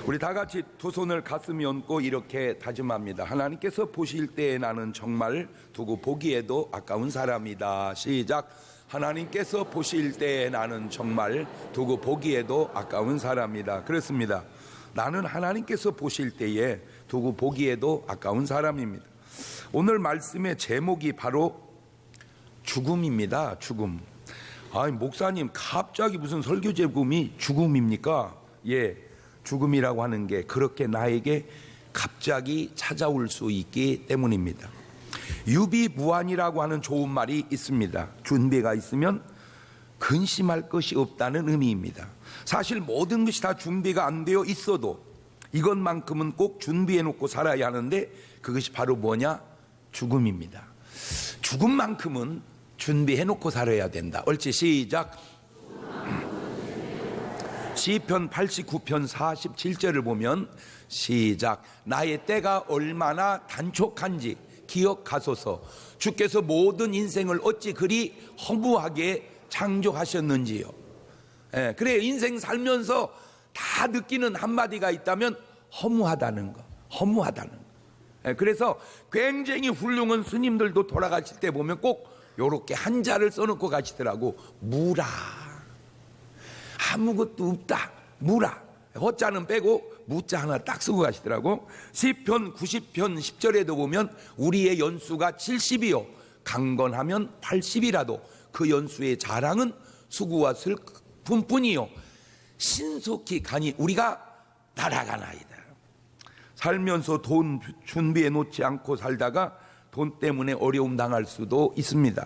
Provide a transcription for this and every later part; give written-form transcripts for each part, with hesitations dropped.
우리 다 같이 두 손을 가슴에 얹고 이렇게 다짐합니다. 하나님께서 보실 때에 나는 정말 두고 보기에도 아까운 사람이다. 시작. 하나님께서 보실 때에 나는 정말 두고 보기에도 아까운 사람이다. 그렇습니다. 나는 하나님께서 보실 때에 두고 보기에도 아까운 사람입니다. 오늘 말씀의 제목이 바로 죽음입니다. 죽음. 아니, 목사님 갑자기 무슨 설교 제목이 죽음입니까? 예, 죽음이라고 하는 게 그렇게 나에게 갑자기 찾아올 수 있기 때문입니다. 유비무환이라고 하는 좋은 말이 있습니다. 준비가 있으면 근심할 것이 없다는 의미입니다. 사실 모든 것이 다 준비가 안 되어 있어도 이것만큼은 꼭 준비해 놓고 살아야 하는데 그것이 바로 뭐냐? 죽음입니다. 죽음만큼은 준비해 놓고 살아야 된다. 옳지, 시작. 시편 89편 47절을 보면 시작. 나의 때가 얼마나 단촉한지 기억하소서. 주께서 모든 인생을 어찌 그리 허무하게 창조하셨는지요. 예, 그래, 인생 살면서 다 느끼는 한마디가 있다면 허무하다는 거, 허무하다는 거. 예, 그래서 굉장히 훌륭한 스님들도 돌아가실 때 보면 꼭 요렇게 한자를 써놓고 가시더라고. 무라. 아무것도 없다. 무라. 허자는 빼고 무자 하나 딱 쓰고 가시더라고. 시편 90편 10절에도 보면 우리의 연수가 70이요 강건하면 80이라도 그 연수의 자랑은 수고와 슬픔뿐이요 신속히 가니 우리가 날아가나이다. 살면서 돈 준비해 놓지 않고 살다가 돈 때문에 어려움 당할 수도 있습니다.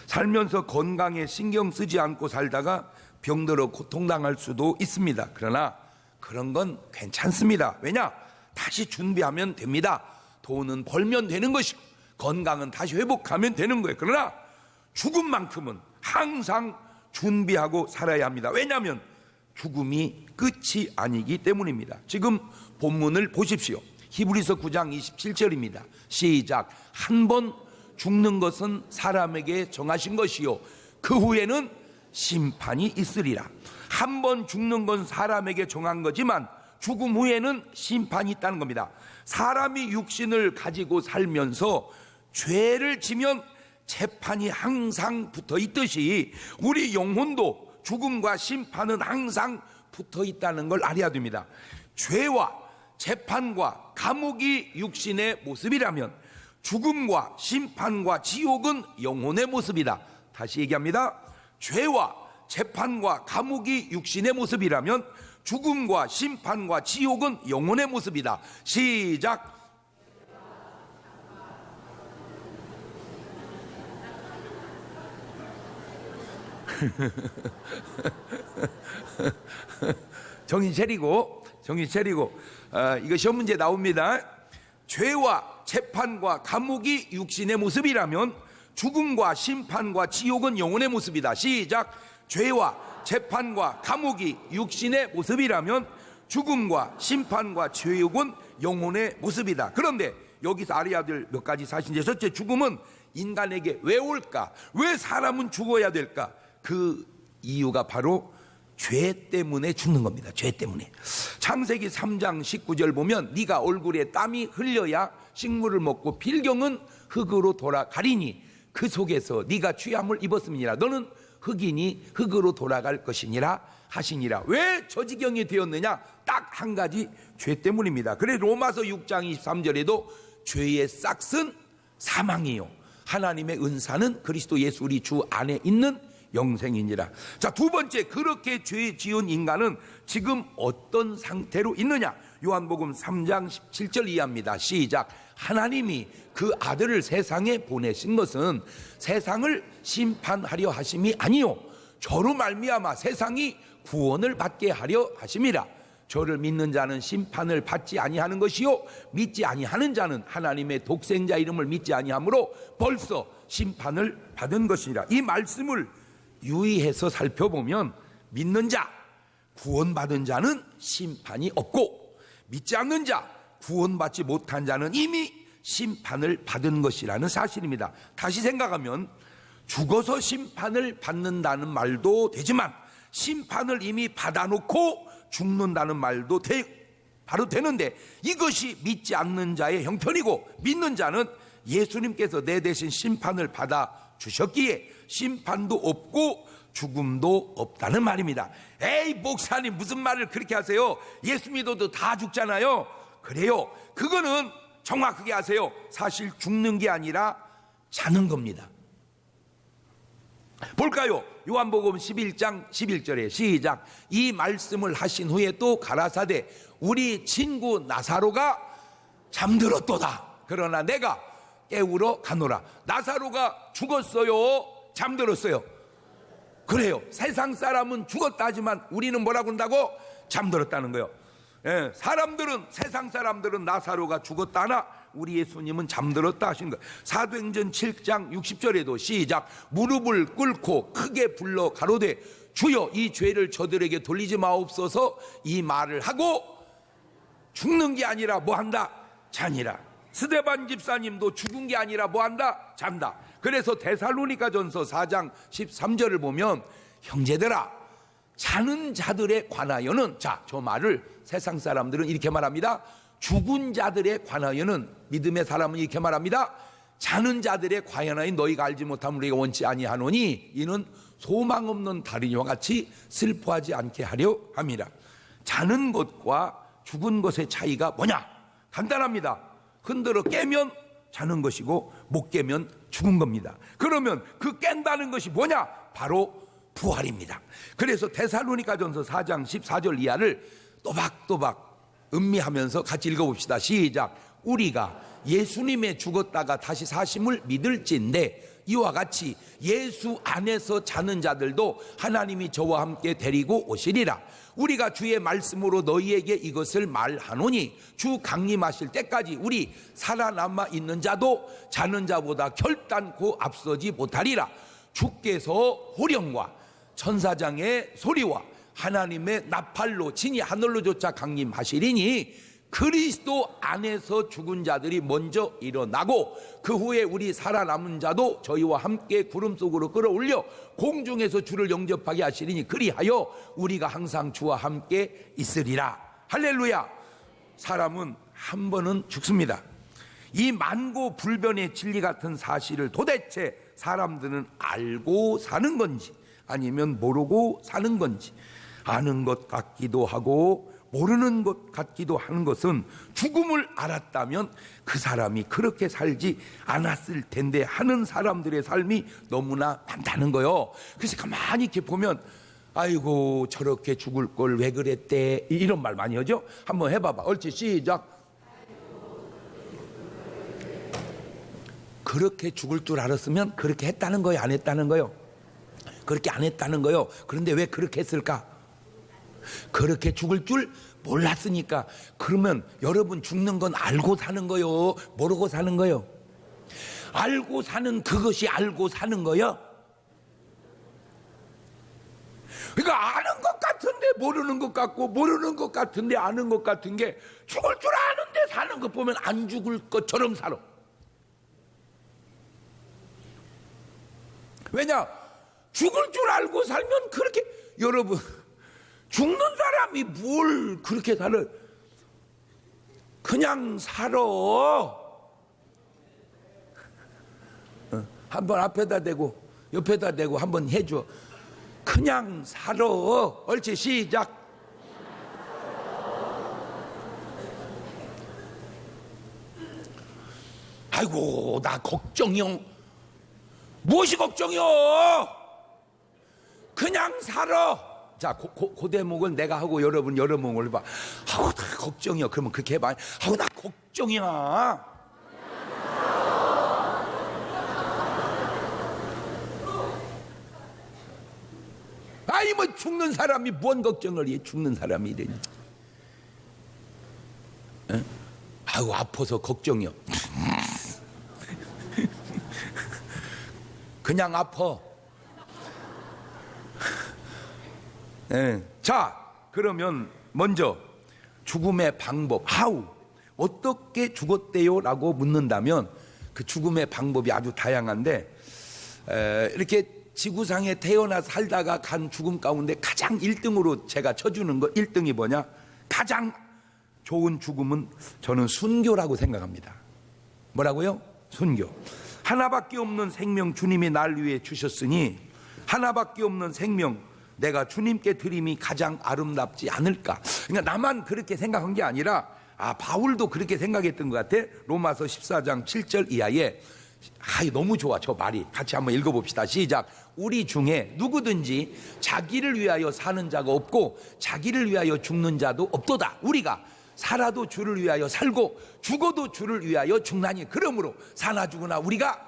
살면서 건강에 신경 쓰지 않고 살다가 병들어 고통당할 수도 있습니다. 그러나 그런 건 괜찮습니다. 왜냐? 다시 준비하면 됩니다. 돈은 벌면 되는 것이고 건강은 다시 회복하면 되는 거예요. 그러나 죽음만큼은 항상 준비하고 살아야 합니다. 왜냐하면 죽음이 끝이 아니기 때문입니다. 지금 본문을 보십시오. 히브리서 9장 27절입니다. 시작. 한 번 죽는 것은 사람에게 정하신 것이요 그 후에는 심판이 있으리라. 한 번 죽는 건 사람에게 정한 거지만 죽음 후에는 심판이 있다는 겁니다. 사람이 육신을 가지고 살면서 죄를 지면 재판이 항상 붙어 있듯이 우리 영혼도 죽음과 심판은 항상 붙어 있다는 걸 알아야 됩니다. 죄와 재판과 감옥이 육신의 모습이라면 죽음과 심판과 지옥은 영혼의 모습이다. 다시 얘기합니다. 죄와 재판과 감옥이 육신의 모습이라면 죽음과 심판과 지옥은 영혼의 모습이다. 시작. 정신 차리고 이거 시험 문제 나옵니다. 죄와 재판과 감옥이 육신의 모습이라면 죽음과 심판과 지옥은 영혼의 모습이다. 시작. 죄와 재판과 감옥이 육신의 모습이라면 죽음과 심판과 지옥은 영혼의 모습이다. 그런데 여기서 알아야 될 몇 가지 사실인데, 첫째, 죽음은 인간에게 왜 올까? 왜 사람은 죽어야 될까? 그 이유가 바로 죄 때문에 죽는 겁니다. 죄 때문에. 창세기 3장 19절 보면 네가 얼굴에 땀이 흘려야 식물을 먹고 필경은 흙으로 돌아가리니 그 속에서 네가 취함을 입었음이니라. 너는 흙이니 흙으로 돌아갈 것이니라 하시니라. 왜 저 지경이 되었느냐? 딱 한 가지, 죄 때문입니다. 그래 로마서 6장 23절에도 죄의 싹은 사망이요 하나님의 은사는 그리스도 예수 우리 주 안에 있는 영생이니라. 자, 두 번째, 그렇게 죄 지은 인간은 지금 어떤 상태로 있느냐? 요한복음 3장 17절 이해합니다. 시작. 하나님이 그 아들을 세상에 보내신 것은 세상을 심판하려 하심이 아니요 저로 말미암아 세상이 구원을 받게 하려 하심이라. 저를 믿는 자는 심판을 받지 아니하는 것이요 믿지 아니하는 자는 하나님의 독생자 이름을 믿지 아니하므로 벌써 심판을 받은 것이니라. 이 말씀을 유의해서 살펴보면 믿는 자, 구원받은 자는 심판이 없고 믿지 않는 자, 구원받지 못한 자는 이미 심판을 받은 것이라는 사실입니다. 다시 생각하면 죽어서 심판을 받는다는 말도 되지만 심판을 이미 받아놓고 죽는다는 말도 바로 되는데, 이것이 믿지 않는 자의 형편이고 믿는 자는 예수님께서 내 대신 심판을 받아 주셨기에 심판도 없고 죽음도 없다는 말입니다. 에이, 목사님 무슨 말을 그렇게 하세요? 예수 믿어도 다 죽잖아요. 그래요. 그거는 정확하게 하세요. 사실 죽는 게 아니라 자는 겁니다. 볼까요? 요한복음 11장 11절에 시작. 이 말씀을 하신 후에 또 가라사대 우리 친구 나사로가 잠들었도다. 그러나 내가 깨우러 가노라. 나사로가 죽었어요? 잠들었어요? 그래요. 세상 사람은 죽었다 하지만 우리는 뭐라고 한다고? 잠들었다는 거예요. 예, 세상 사람들은 나사로가 죽었다 하나 우리 예수님은 잠들었다 하신 거예요. 사도행전 7장 60절에도 시작. 무릎을 꿇고 크게 불러 가로되 주여 이 죄를 저들에게 돌리지 마옵소서. 이 말을 하고 죽는 게 아니라 뭐 한다? 자니라. 스데반 집사님도 죽은 게 아니라 뭐 한다? 잔다. 그래서 데살로니가전서 4장 13절을 보면 형제들아 자는 자들에 관하여는, 자, 저 말을 세상 사람들은 이렇게 말합니다. 죽은 자들에 관하여는, 믿음의 사람은 이렇게 말합니다. 자는 자들에 관하여 너희가 알지 못함을 우리가 원치 아니하노니 이는 소망 없는 달인이와 같이 슬퍼하지 않게 하려 함이라. 자는 것과 죽은 것의 차이가 뭐냐? 간단합니다. 흔들어 깨면 자는 것이고 못 깨면 죽은 겁니다. 그러면 그 깬다는 것이 뭐냐? 바로 부활입니다. 그래서 데살로니가전서 4장 14절 이하를 또박또박 음미하면서 같이 읽어봅시다. 시작. 우리가 예수님의 죽었다가 다시 사심을 믿을진데 이와 같이 예수 안에서 자는 자들도 하나님이 저와 함께 데리고 오시리라. 우리가 주의 말씀으로 너희에게 이것을 말하노니 주 강림하실 때까지 우리 살아남아 있는 자도 자는 자보다 결단코 앞서지 못하리라. 주께서 호령과 천사장의 소리와 하나님의 나팔로 친히 하늘로 쫓아 강림하시리니 그리스도 안에서 죽은 자들이 먼저 일어나고 그 후에 우리 살아남은 자도 저희와 함께 구름 속으로 끌어올려 공중에서 주를 영접하게 하시리니 그리하여 우리가 항상 주와 함께 있으리라. 할렐루야. 사람은 한 번은 죽습니다. 이 만고 불변의 진리 같은 사실을 도대체 사람들은 알고 사는 건지 아니면 모르고 사는 건지, 아는 것 같기도 하고 모르는 것 같기도 하는 것은 죽음을 알았다면 그 사람이 그렇게 살지 않았을 텐데 하는 사람들의 삶이 너무나 많다는 거요. 그래서 가만히 이렇게 보면 아이고 저렇게 죽을 걸 왜 그랬대, 이런 말 많이 하죠. 한번 해봐봐. 옳지, 시작. 그렇게 죽을 줄 알았으면 그렇게 했다는 거예요, 안 했다는 거예요? 그렇게 안 했다는 거예요. 그런데 왜 그렇게 했을까? 그렇게 죽을 줄 몰랐으니까. 그러면 여러분 죽는 건 알고 사는 거요, 모르고 사는 거요? 알고 사는 그것이 알고 사는 거요. 그러니까 아는 것 같은데 모르는 것 같고 모르는 것 같은데 아는 것 같은 게 죽을 줄 아는데 사는 것 보면 안 죽을 것처럼 살아. 왜냐? 죽을 줄 알고 살면 그렇게, 여러분 죽는 사람이 뭘 그렇게 살아? 그냥 살아. 한번 앞에다 대고 옆에다 대고 한번 해줘. 그냥 살아. 옳지, 시작. 아이고 나 걱정이요. 무엇이 걱정이요? 그냥 살아. 자, 그 대목을 내가 하고 여러분 대목을 해봐. 아우 나 걱정이야. 그러면 그렇게 해봐. 아우 나 걱정이야. 아이 뭐 죽는 사람이 뭔 걱정을 해. 죽는 사람이 이러니. 아우 아파서 걱정이야. 그냥 아파. 자, 그러면 먼저 죽음의 방법, 어떻게 죽었대요? 라고 묻는다면 그 죽음의 방법이 아주 다양한데, 이렇게 지구상에 태어나 살다가 간 죽음 가운데 가장 1등으로 제가 쳐주는 거, 1등이 뭐냐? 가장 좋은 죽음은 저는 순교라고 생각합니다. 뭐라고요? 순교. 하나밖에 없는 생명 주님이 날 위해 주셨으니 하나밖에 없는 생명 내가 주님께 드림이 가장 아름답지 않을까. 그러니까 나만 그렇게 생각한 게 아니라 바울도 그렇게 생각했던 것 같아. 로마서 14장 7절 이하에 너무 좋아 저 말이. 같이 한번 읽어봅시다. 시작. 우리 중에 누구든지 자기를 위하여 사는 자가 없고 자기를 위하여 죽는 자도 없도다. 우리가 살아도 주를 위하여 살고 죽어도 주를 위하여 죽나니 그러므로 사나 죽으나 우리가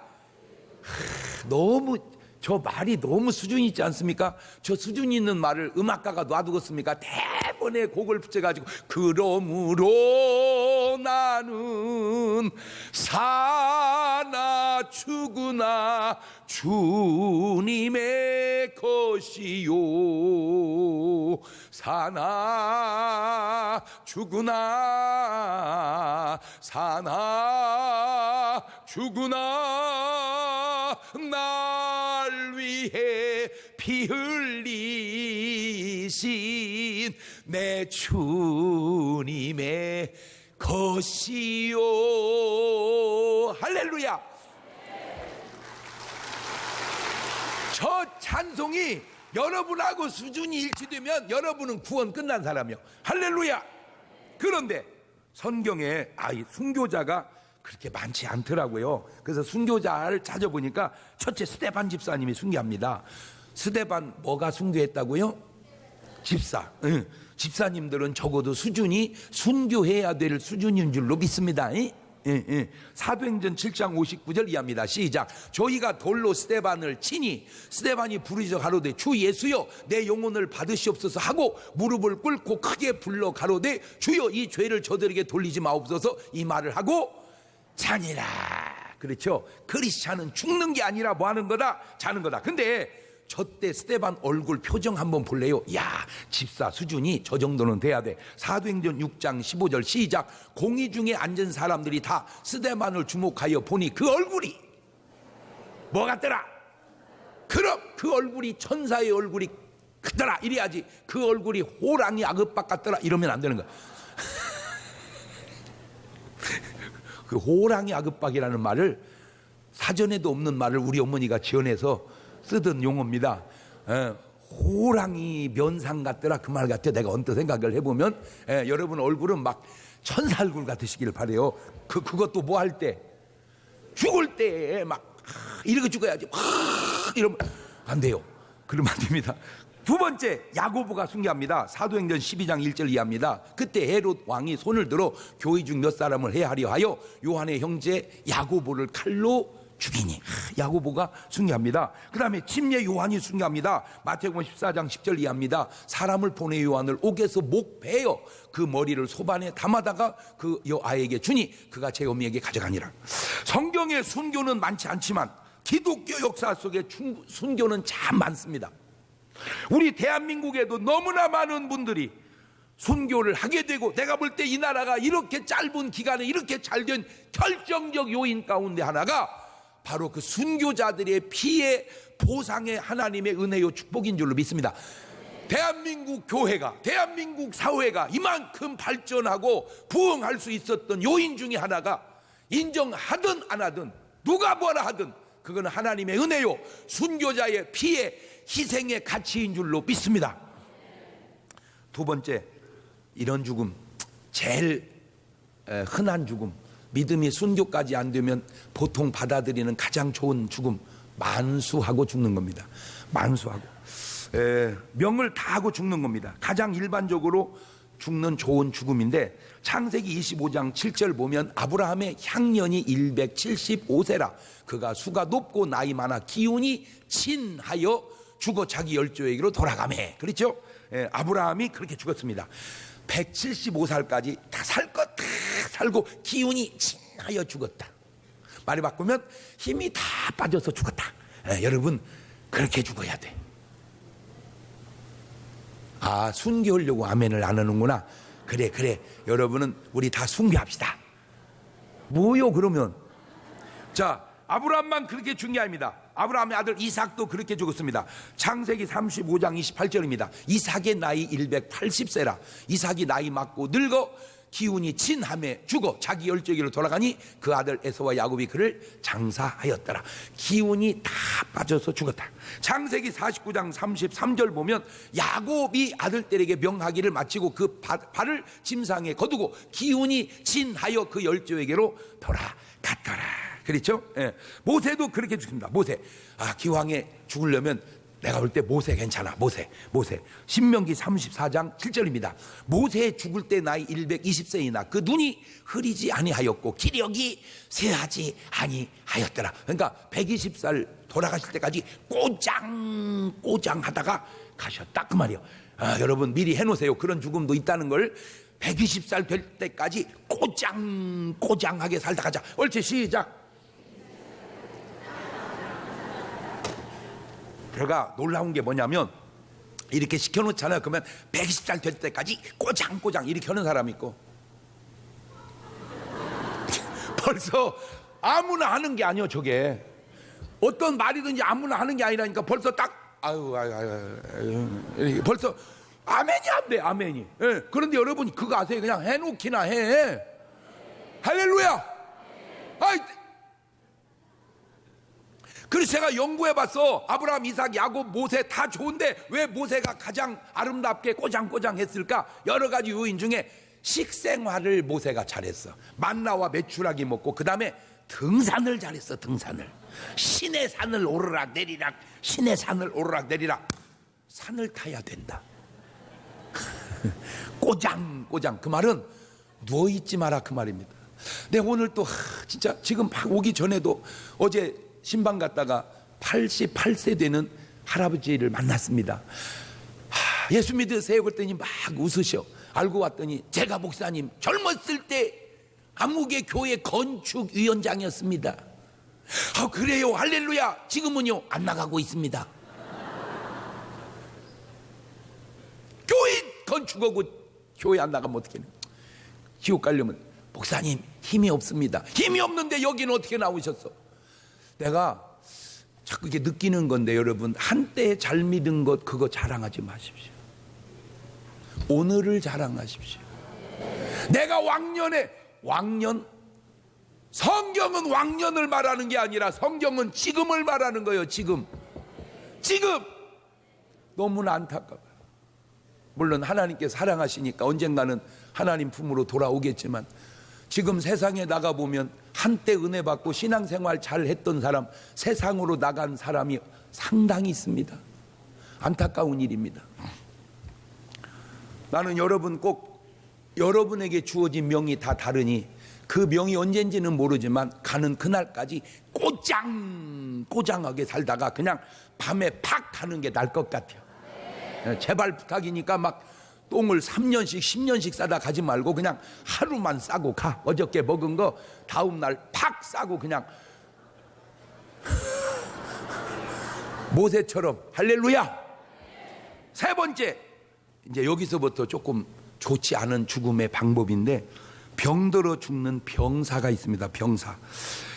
너무 저 말이 너무 수준이 있지 않습니까? 저 수준 있는 말을 음악가가 놔두겠습니까? 대번에 곡을 붙여가지고 그러므로 나는 사나 죽으나 주님의 것이요 사나 죽으나 사나 죽으나 날 위해 피 흘리신 내 주님의 것이요. 할렐루야. 저 찬송이 여러분하고 수준이 일치되면 여러분은 구원 끝난 사람이요. 할렐루야. 그런데 성경에 순교자가 그렇게 많지 않더라고요. 그래서 순교자를 찾아보니까 첫째 스데반 집사님이 순교합니다. 스데반 뭐가 순교했다고요? 집사. 집사님들은 적어도 수준이 순교해야 될 수준인 줄로 믿습니다. 사도행전 7장 59절 이하입니다. 시작. 저희가 돌로 스데반을 치니 스데반이 부르짖어 가로되 주 예수여 내 영혼을 받으시옵소서 하고 무릎을 꿇고 크게 불러 가로되 주여 이 죄를 저들에게 돌리지 마옵소서 이 말을 하고 자니라. 그렇죠. 크리스찬은 죽는 게 아니라 뭐 하는 거다? 자는 거다. 근데 저때 스데반 얼굴 표정 한번 볼래요? 야, 집사 수준이 저 정도는 돼야 돼. 사도행전 6장 15절 시작. 공의 중에 앉은 사람들이 다 스데반을 주목하여 보니 그 얼굴이 뭐 같더라? 그럼 그 얼굴이 천사의 얼굴이 크더라 이래야지. 그 얼굴이 호랑이 아급박 같더라 이러면 안 되는 거야. 그 호랑이 아급박이라는 말을 사전에도 없는 말을 우리 어머니가 지어내서 쓰던 용어입니다. 호랑이 면상 같더라 그 말 같아. 내가 언뜻 생각을 해보면 여러분 얼굴은 막 천사 얼굴 같으시길 바래요. 그것도 뭐 할 때? 죽을 때 막 이렇게 죽어야지. 이러면 안 돼요. 그러면 안 됩니다. 두 번째 야고보가 순교합니다. 사도행전 12장 1절 이하입니다. 그때 헤롯 왕이 손을 들어 교회 중 몇 사람을 해하려 하여 요한의 형제 야고보를 칼로 죽이니 야고보가 순교합니다. 그 다음에 침례 요한이 순교합니다. 마태복음 14장 10절 이하입니다. 사람을 보내 요한을 옥에서 목 베어 그 머리를 소반에 담아다가 그 아이에게 주니 그가 제 어미에게 가져가니라. 성경의 순교는 많지 않지만 기독교 역사 속에 순교는 참 많습니다. 우리 대한민국에도 너무나 많은 분들이 순교를 하게 되고 내가 볼 때 이 나라가 이렇게 짧은 기간에 이렇게 잘 된 결정적 요인 가운데 하나가 바로 그 순교자들의 피의 보상의 하나님의 은혜요 축복인 줄로 믿습니다. 대한민국 교회가 대한민국 사회가 이만큼 발전하고 부흥할 수 있었던 요인 중에 하나가 인정하든 안 하든 누가 뭐라 하든 그거는 하나님의 은혜요 순교자의 피의 희생의 가치인 줄로 믿습니다. 두 번째 이런 죽음 제일 흔한 죽음 믿음이 순교까지 안 되면 보통 받아들이는 가장 좋은 죽음 만수하고 죽는 겁니다. 만수하고 명을 다하고 죽는 겁니다. 가장 일반적으로 죽는 좋은 죽음인데 창세기 25장 7절 보면 아브라함의 향년이 175세라 그가 수가 높고 나이 많아 기운이 친하여 죽어 자기 열조에게로 돌아가매. 그렇죠? 아브라함이 그렇게 죽었습니다. 175살까지 다 살 것 다 살고 기운이 친하여 죽었다. 말을 바꾸면 힘이 다 빠져서 죽었다. 여러분 그렇게 죽어야 돼. 순교하려고 아멘을 안 하는구나. 그래 여러분은 우리 다 순교합시다. 뭐요 그러면? 자 아브라함만 그렇게 죽은 게 아닙니다. 아브라함의 아들 이삭도 그렇게 죽었습니다. 창세기 35장 28절입니다. 이삭의 나이 180세라 이삭이 나이 많고 늙어 기운이 진함에 죽어 자기 열조에게로 돌아가니 그 아들 에서와 야곱이 그를 장사하였더라. 기운이 다 빠져서 죽었다. 창세기 49장 33절 보면 야곱이 아들들에게 명하기를 마치고 그 발을 짐상에 거두고 기운이 진하여 그 열조에게로 돌아갔더라. 그렇죠? 예. 모세도 그렇게 죽습니다. 모세, 기왕에 죽으려면 내가 볼 때 모세 괜찮아. 모세. 신명기 34장 7절입니다. 모세 죽을 때 나이 120세이나 그 눈이 흐리지 아니하였고 기력이 쇠하지 아니하였더라. 그러니까 120살 돌아가실 때까지 꼬장 하다가 가셨다 그 말이에요. 여러분 미리 해놓으세요. 그런 죽음도 있다는 걸. 120살 될 때까지 꼬장하게 살다 가자. 옳지, 시작. 제가 놀라운 게 뭐냐면 이렇게 시켜놓잖아요. 그러면 120살 될 때까지 꼬장 이렇게 하는 사람이 있고 벌써 아무나 하는 게 아니요. 저게 어떤 말이든지 아무나 하는 게 아니라니까 벌써 딱 아유 벌써 아멘이 안 돼. 아멘이. 예. 그런데 여러분 그거 아세요? 그냥 해놓기나 해. 할렐루야. 그래서 제가 연구해봤어. 아브라함, 이삭, 야곱, 모세 다 좋은데 왜 모세가 가장 아름답게 꼬장꼬장했을까? 여러 가지 요인 중에 식생활을 모세가 잘했어. 만나와 메추라기 먹고 그 다음에 등산을 잘했어. 등산을. 신의 산을 오르락 내리락, 신의 산을 오르락 내리락. 산을 타야 된다. 꼬장 그 말은 누워있지 마라 그 말입니다. 근데 오늘 또 진짜 지금 오기 전에도 어제 신방 갔다가 88세 되는 할아버지를 만났습니다. 예수 믿으세요? 그랬더니 막 웃으셔. 알고 왔더니 제가 목사님 젊었을 때 암흑의 교회 건축위원장이었습니다. 그래요? 할렐루야. 지금은요? 안 나가고 있습니다. 교회 건축하고 교회 안 나가면 어떻게 해요? 지옥 가려면 목사님 힘이 없습니다. 힘이 없는데 여기는 어떻게 나오셨어? 내가 자꾸 이렇게 느끼는 건데 여러분 한때 잘 믿은 것 그거 자랑하지 마십시오. 오늘을 자랑하십시오. 내가 왕년 성경은 왕년을 말하는 게 아니라 성경은 지금을 말하는 거예요. 지금 너무나 안타까워요. 물론 하나님께 사랑하시니까 언젠가는 하나님 품으로 돌아오겠지만 지금 세상에 나가보면 한때 은혜 받고 신앙생활 잘 했던 사람, 세상으로 나간 사람이 상당히 있습니다. 안타까운 일입니다. 나는 여러분 꼭 여러분에게 주어진 명이 다 다르니 그 명이 언젠지는 모르지만 가는 그날까지 꼬장하게 살다가 그냥 밤에 팍 가는 게 나을 것 같아요. 제발 부탁이니까 막 똥을 3년씩 10년씩 싸다 가지 말고 그냥 하루만 싸고 가. 어저께 먹은 거 다음날 팍 싸고 그냥 모세처럼. 할렐루야. 세 번째, 이제 여기서부터 조금 좋지 않은 죽음의 방법인데 병들어 죽는 병사가 있습니다. 병사.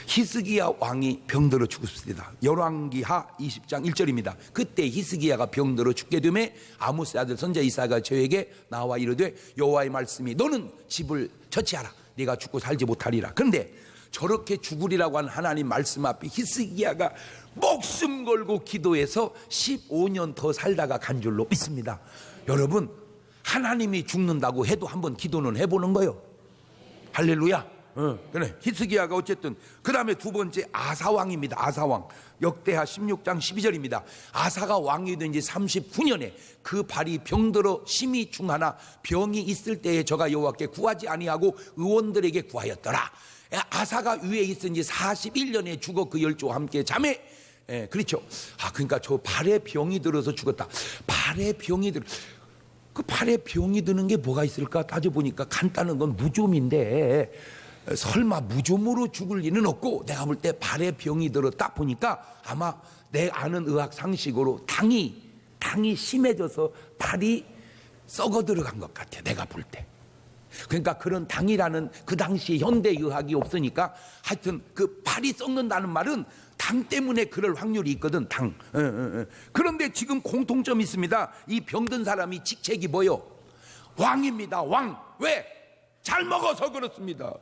히스기야 왕이 병들어 죽었습니다. 열왕기하 20장 1절입니다. 그때 히스기야가 병들어 죽게 되매 아모스 아들 선지자 이사야가 저에게 나와 이르되 여호와의 말씀이 너는 집을 처치하라. 네가 죽고 살지 못하리라. 그런데 저렇게 죽으리라고 한 하나님 말씀 앞에 히스기야가 목숨 걸고 기도해서 15년 더 살다가 간 줄로 믿습니다. 여러분 하나님이 죽는다고 해도 한번 기도는 해보는 거예요. 할렐루야. 그래. 히스기야가 어쨌든 그 다음에 두 번째 아사왕입니다. 아사왕. 역대하 16장 12절입니다. 아사가 왕이 된 지 39년에 그 발이 병들어 심히 중하나 병이 있을 때에 저가 여호와께 구하지 아니하고 의원들에게 구하였더라. 아사가 위에 있은 지 41년에 죽어 그 열조와 함께 잠에 그렇죠. 그러니까 저 발에 병이 들어서 죽었다. 발에 병이 들어. 그 발에 병이 드는 게 뭐가 있을까 따져보니까 간단한 건 무좀인데 설마 무좀으로 죽을 리는 없고 내가 볼 때 발에 병이 들었다 보니까 아마 내 아는 의학 상식으로 당이 심해져서 발이 썩어 들어간 것 같아. 내가 볼 때. 그러니까 그런 당이라는 그 당시 현대의학이 없으니까 하여튼 그 발이 썩는다는 말은 당 때문에 그럴 확률이 있거든. 당. 그런데 지금 공통점이 있습니다. 이 병든 사람이 직책이 뭐요? 왕입니다. 왕. 왜? 잘 먹어서 그렇습니다.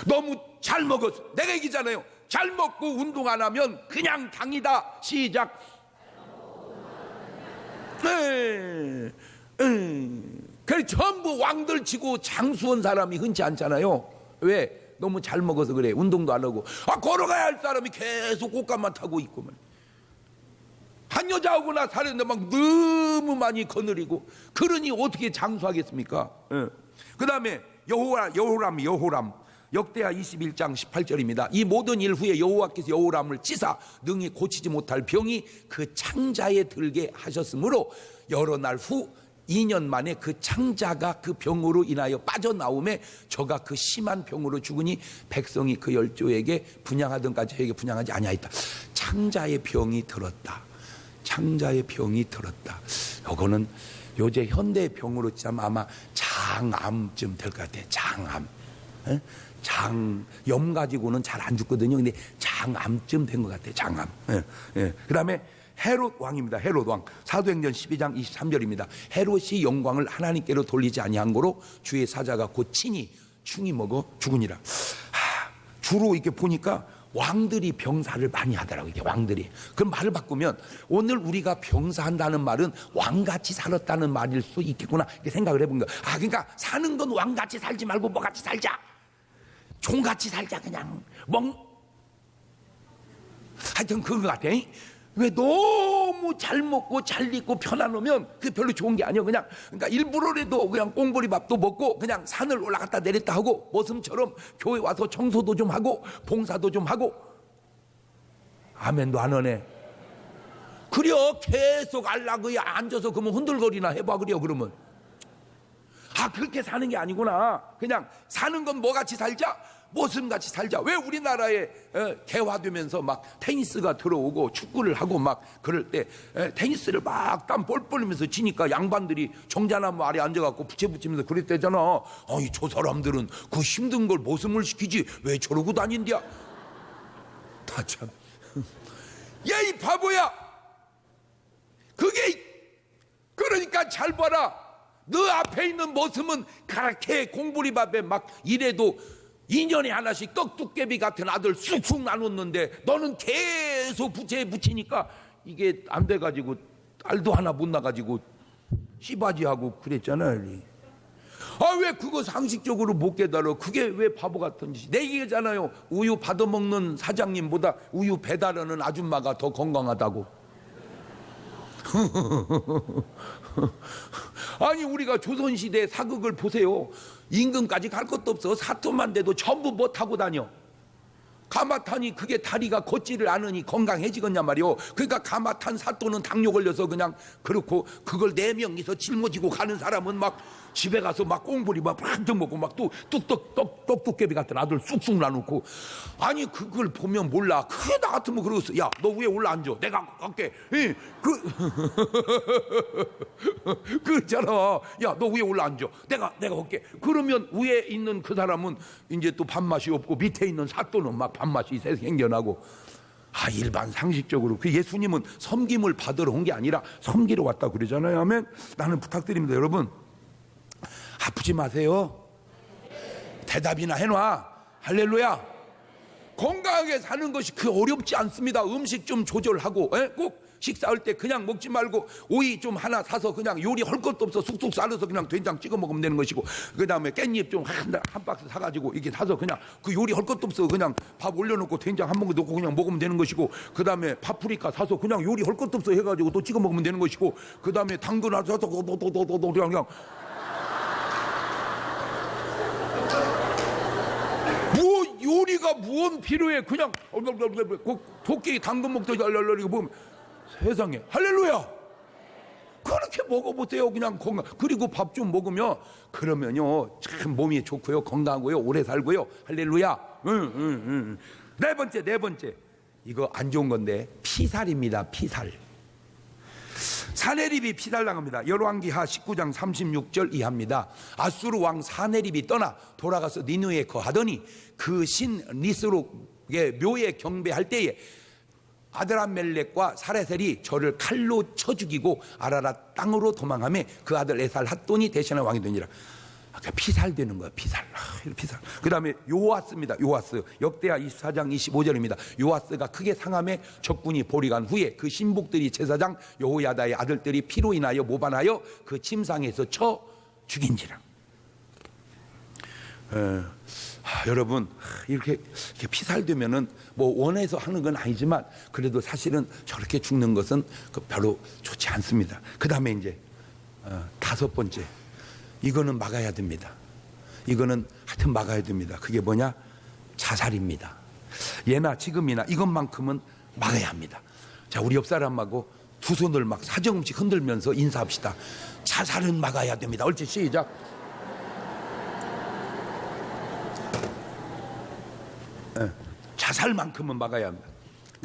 너무 잘 먹어서. 내가 얘기잖아요. 잘 먹고 운동 안 하면 그냥 당이다. 시작. 그래 전부 왕들 치고 장수원 사람이 흔치 않잖아요. 왜? 너무 잘 먹어서 그래. 운동도 안 하고. 걸어가야 할 사람이 계속 꽃감만 타고 있고 한 여자하고나 사는데 막 너무 많이 거느리고. 그러니 어떻게 장수하겠습니까? 그 다음에 여호람 역대하 21장 18절입니다. 이 모든 일 후에 여호와께서 여호람을 찌사 능히 고치지 못할 병이 그 창자에 들게 하셨으므로 여러 날 후 2년 만에 그 창자가 그 병으로 인하여 빠져나오매 저가 그 심한 병으로 죽으니 백성이 그 열조에게 분양하던까지 저에게 분양하지 아니하였다. 창자의 병이 들었다. 창자의 병이 들었다. 요거는 요새 현대의 병으로 치면 아마 장암쯤 될 것 같아요. 장암. 장염 가지고는 잘 안 죽거든요. 근데 장암쯤 된 것 같아요. 장암. 그 다음에 헤롯 왕입니다. 헤롯 왕. 사도행전 12장 23절입니다. 헤롯이 영광을 하나님께로 돌리지 아니한 거로 주의 사자가 곧 친히 충이 먹어 죽으니라. 주로 이렇게 보니까 왕들이 병사를 많이 하더라고요. 이게 왕들이. 그럼 말을 바꾸면 오늘 우리가 병사한다는 말은 왕같이 살았다는 말일 수 있겠구나 이렇게 생각을 해본 거예요. 그러니까 사는 건 왕같이 살지 말고 뭐같이 살자. 종같이 살자. 그냥 하여튼 그거 같아. 왜 너무 잘 먹고 잘 입고 편안하면 그게 별로 좋은 게 아니야. 그러니까 일부러라도 그냥 꽁보리밥도 먹고 그냥 산을 올라갔다 내렸다 하고 모습처럼 교회 와서 청소도 좀 하고 봉사도 좀 하고. 아멘도 안 하네. 그려 계속 알라그야 앉아서 그러면 흔들거리나 해봐. 그려 그러면 그렇게 사는 게 아니구나. 그냥 사는 건 뭐같이 살자? 모습같이 살자. 왜 우리나라에 개화되면서 막 테니스가 들어오고 축구를 하고 막 그럴 때 테니스를 막 땀 뻘뻘 흘리면서 치니까 양반들이 정자나무 아래 앉아갖고 부채붙이면서 그랬대잖아. 저 사람들은 그 힘든 걸 모습을 시키지 왜 저러고 다닌디야. 다 참. 야 이 바보야. 그게 그러니까 잘 봐라. 너 앞에 있는 모습은 그렇게 공부리밥에 막 이래도 2년에 하나씩 떡두께비 같은 아들 쑥쑥 나눴는데 너는 계속 부채에 붙이니까 이게 안 돼가지고 알도 하나 못 나가지고 씨바지하고 그랬잖아요. 왜 그거 상식적으로 못 깨달아. 그게 왜 바보 같은 짓이. 내 얘기잖아요. 우유 받아먹는 사장님보다 우유 배달하는 아줌마가 더 건강하다고. 아니 우리가 조선시대 사극을 보세요. 임금까지 갈 것도 없어. 사또만 돼도 전부 뭐 타고 다녀. 가마 타니 그게 다리가 걷지를 않으니 건강해지겠냐 말이오. 그러니까 가마 탄 사또는 당뇨 걸려서 그냥 그렇고 그걸 4명이서 짊어지고 가는 사람은 막 집에 가서 막 꽁보리 막 한턱 먹고 막 또 떡두께비 같은 아들 쑥쑥 나누고. 아니 그걸 보면 몰라. 그게 나 같으면 그러겠어. 야 너 위에 올라앉아. 내가 갈게. 그렇잖아. 야 너 위에 올라앉아. 내가 갈게. 그러면 위에 있는 그 사람은 이제 또 밥맛이 없고 밑에 있는 사또는 막 밥맛이 생겨나고. 일반 상식적으로 그 예수님은 섬김을 받으러 온 게 아니라 섬기러 왔다 그러잖아요. 아멘. 나는 부탁드립니다 여러분. 아프지 마세요. 대답이나 해놔. 할렐루야. 건강하게 사는 것이 그 어렵지 않습니다. 음식 좀 조절하고 꼭 식사할 때 그냥 먹지 말고 오이 좀 하나 사서 그냥 요리 할 것도 없어 쑥쑥 썰어서 그냥 된장 찍어 먹으면 되는 것이고, 그 다음에 깻잎 좀 한 박스 사가지고 이렇게 사서 그냥 그 요리 할 것도 없어 그냥 밥 올려놓고 된장 한 뭉개 넣고 그냥 먹으면 되는 것이고, 그 다음에 파프리카 사서 그냥 요리 할 것도 없어 해가지고 또 찍어 먹으면 되는 것이고, 그 다음에 당근 하나 사서 그냥 뭐 요리가 무언 필요해. 그냥 도끼 당근 먹듯이 이거 보면 세상에 할렐루야. 그렇게 먹어보세요. 그냥 건강. 그리고 밥 좀 먹으면 그러면요 참 몸이 좋고요 건강하고요 오래 살고요. 할렐루야. 네 번째 이거 안 좋은 건데 피살입니다. 피살. 사네립이 피살당합니다. 열왕기하 19장 36절 이하입니다. 아수르 왕 사네립이 떠나 돌아가서 니느웨에 거하더니 그 신 니스록의 묘에 경배할 때에 아드람멜렉과 사레셀이 저를 칼로 쳐 죽이고 아라랏 땅으로 도망하며 그 아들 에살 핫돈이 대신할 왕이 되니라. 피살되는 거야, 피살. 피살. 그 다음에 요아스입니다. 요아스. 역대하 24장 25절입니다. 요아스가 크게 상함에 적군이 보리간 후에 그 신복들이 제사장 여호야다의 아들들이 피로 인하여 모반하여 그 침상에서 쳐 죽인지라. 여러분, 이렇게 피살되면은 뭐 원해서 하는 건 아니지만 그래도 사실은 저렇게 죽는 것은 별로 좋지 않습니다. 그 다음에 이제 다섯 번째, 이거는 막아야 됩니다. 이거는 하여튼 막아야 됩니다. 그게 뭐냐? 자살입니다. 예나 지금이나 이것만큼은 막아야 합니다. 자, 우리 옆 사람하고 두 손을 막 사정없이 흔들면서 인사합시다. 자살은 막아야 됩니다. 옳지, 시작. 자살만큼은 막아야 합니다.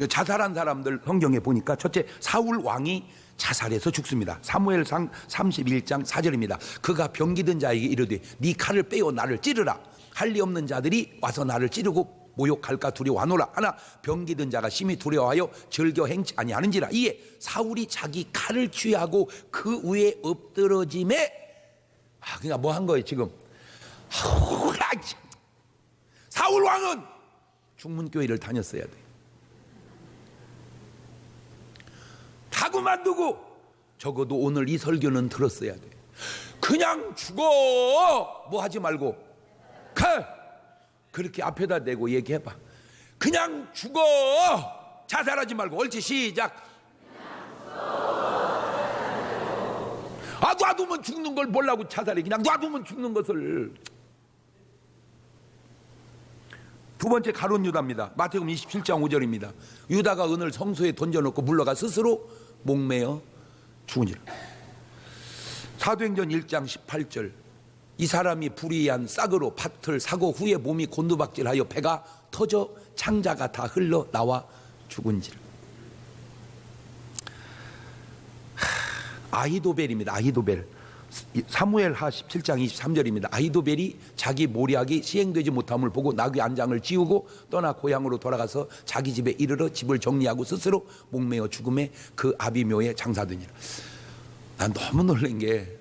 자살한 사람들 성경에 보니까 첫째, 사울 왕이 자살해서 죽습니다. 사무엘상 31장 4절입니다. 그가 병기든 자에게 이르되 네 칼을 빼어 나를 찌르라. 할 리 없는 자들이 와서 나를 찌르고 모욕할까 두려워하노라. 하나 병기든 자가 심히 두려워하여 즐겨 행치 아니하는지라. 이에 사울이 자기 칼을 취하고 그 위에 엎드러짐에 그러니까 뭐 한 거예요 지금? 사울 왕은 중문교회를 다녔어야 돼. 다 그만두고 적어도 오늘 이 설교는 들었어야 돼. 그냥 죽어 뭐 하지 말고 그렇게 앞에다 대고 얘기해봐. 그냥 죽어, 자살하지 말고. 옳지, 시작. 놔두면 죽는 걸 보려고 자살해. 그냥 놔두면 죽는 것을. 두 번째, 가룟 유다입니다. 마태복음 27장 5절입니다. 유다가 은을 성소에 던져놓고 물러가 스스로 목매어 죽으니라. 사도행전 1장 18절, 이 사람이 불의한 싹으로 밭을 사고 후에 몸이 곤두박질하여 배가 터져 창자가 다 흘러 나와 죽은지라. 아히도벨입니다. 아히도벨. 사무엘하 17장 23절입니다. 아히도벨이 자기 모략이 시행되지 못함을 보고 나귀 안장을 지우고 떠나 고향으로 돌아가서 자기 집에 이르러 집을 정리하고 스스로 목매어 죽음에 그 아비묘에 장사되니라. 난 너무 놀란 게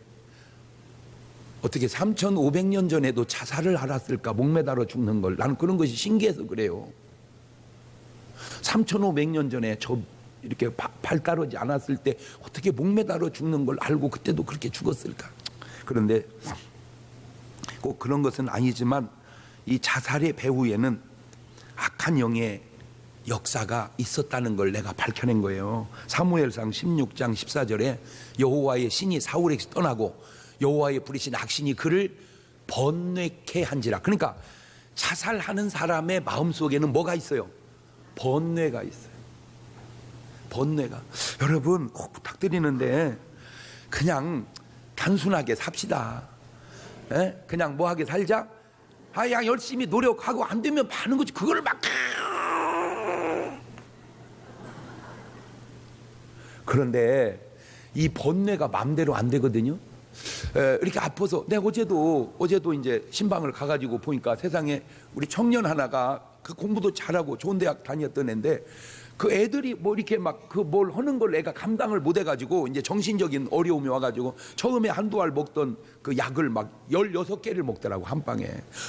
어떻게 3,500년 전에도 자살을 알았을까? 목매달아 죽는 걸. 나는 그런 것이 신기해서 그래요. 3,500년 전에 저 이렇게 발달하지 않았을 때 어떻게 목매달아 죽는 걸 알고 그때도 그렇게 죽었을까? 그런데 꼭 그런 것은 아니지만 이 자살의 배후에는 악한 영의 역사가 있었다는 걸 내가 밝혀낸 거예요. 사무엘상 16장 14절에 여호와의 신이 사울에게서 떠나고 여호와의 부리신 악신이 그를 번뇌케 한지라. 그러니까 자살하는 사람의 마음속에는 뭐가 있어요? 번뇌가 있어요. 번뇌가. 여러분 꼭 부탁드리는데 그냥 단순하게 삽시다. 그냥 뭐하게 살자. 그냥 열심히 노력하고 안 되면 파는 거지. 그걸 막. 그런데 이 번뇌가 마음대로 안 되거든요. 이렇게 아파서 내가 어제도 이제 신방을 가가지고 보니까 세상에 우리 청년 하나가 그 공부도 잘하고 좋은 대학 다녔던 애인데 그 애들이 뭐 이렇게 막 그 뭘 하는 걸 애가 감당을 못 해가지고 이제 정신적인 어려움이 와가지고 처음에 한두 알 먹던 그 약을 막 16개를 먹더라고, 한 방에.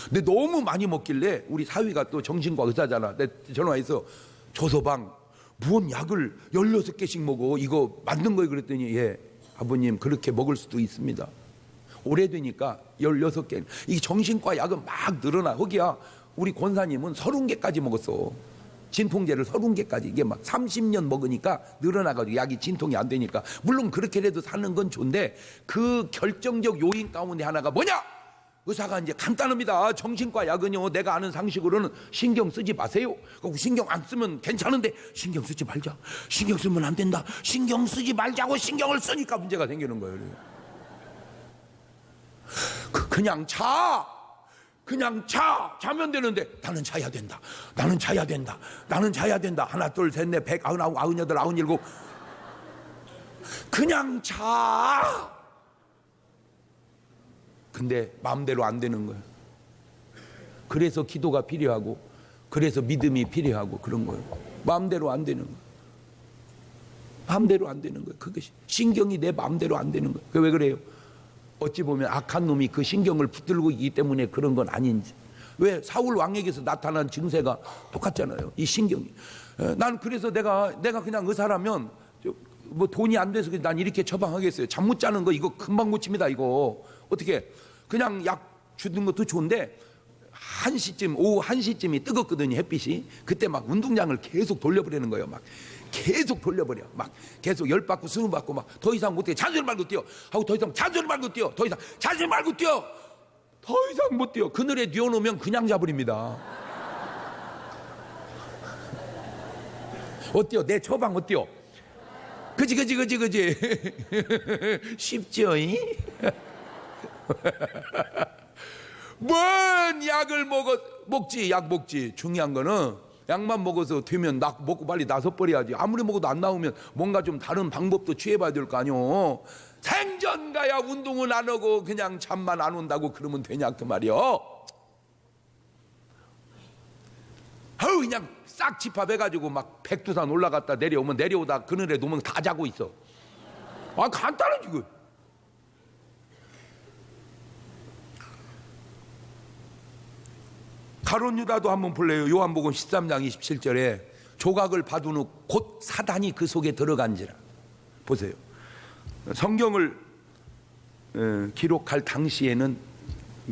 근데 너무 많이 먹길래 우리 사위가 또 정신과 의사잖아. 내 전화해서 조서방 무슨 약을 16개씩 먹어, 이거 맞는 거예요? 그랬더니 예 아버님 그렇게 먹을 수도 있습니다. 오래되니까 16개. 이 정신과 약은 막 늘어나. 거기야 우리 권사님은 30개까지 먹었어. 진통제를 30개까지. 이게 막 30년 먹으니까 늘어나가지고 약이 진통이 안 되니까. 물론 그렇게라도 사는 건 좋은데 그 결정적 요인 가운데 하나가 뭐냐? 의사가 이제 간단합니다. 정신과 약은요, 내가 아는 상식으로는 신경 쓰지 마세요. 신경 안 쓰면 괜찮은데 신경 쓰지 말자. 신경 쓰면 안 된다. 신경 쓰지 말자고 신경을 쓰니까 문제가 생기는 거예요. 그냥 자면 되는데 나는 자야 된다. 나는 자야 된다. 나는 자야 된다. 하나 둘 셋 넷 199, 98, 97. 그냥 자. 근데 마음대로 안 되는 거예요. 그래서 기도가 필요하고 그래서 믿음이 필요하고 그런 거예요. 마음대로 안 되는 거예요. 마음대로 안 되는 거예요. 그것이 신경이 내 마음대로 안 되는 거예요. 왜 그래요? 어찌 보면 악한 놈이 그 신경을 붙들고 있기 때문에 그런 건 아닌지. 왜 사울 왕에게서 나타난 증세가 똑같잖아요. 이 신경이. 난 그래서 내가 그냥 의사라면 뭐 돈이 안 돼서 난 이렇게 처방하겠어요. 잠 못 자는 거 이거 금방 고칩니다. 이거 어떻게 그냥 약 주는 것도 좋은데 1시쯤 오후 1시쯤이 뜨겁거든요. 햇빛이. 그때 막 운동장을 계속 돌려버리는 거예요. 막 계속 돌려버려. 막 계속 10바퀴 20바퀴 막 더 이상 못해. 잔소리 말고 뛰어 하고 더 이상 잔소리 말고 뛰어. 더 이상 잔소리 말고 뛰어. 더 이상 못 뛰어. 그늘에 뛰어놓으면 그냥 자버립니다. 어때요? 내 처방 어때요? 그지 쉽죠? 뭔 약을 먹지. 약 먹지. 중요한 거는 약만 먹어서 되면 먹고 빨리 나서버려야지. 아무리 먹어도 안 나오면 뭔가 좀 다른 방법도 취해봐야 될 거 아니오. 생전 가야 운동은 안 하고 그냥 잠만 안 온다고 그러면 되냐 그 말이요. 그냥 싹 집합해가지고 막 백두산 올라갔다 내려오면 내려오다 그늘에 놓으면 다 자고 있어. 간단하지 그. 가룟 유다도 한번 볼래요. 요한복음 13장 27절에 조각을 받은 후 곧 사단이 그 속에 들어간지라. 보세요. 성경을 기록할 당시에는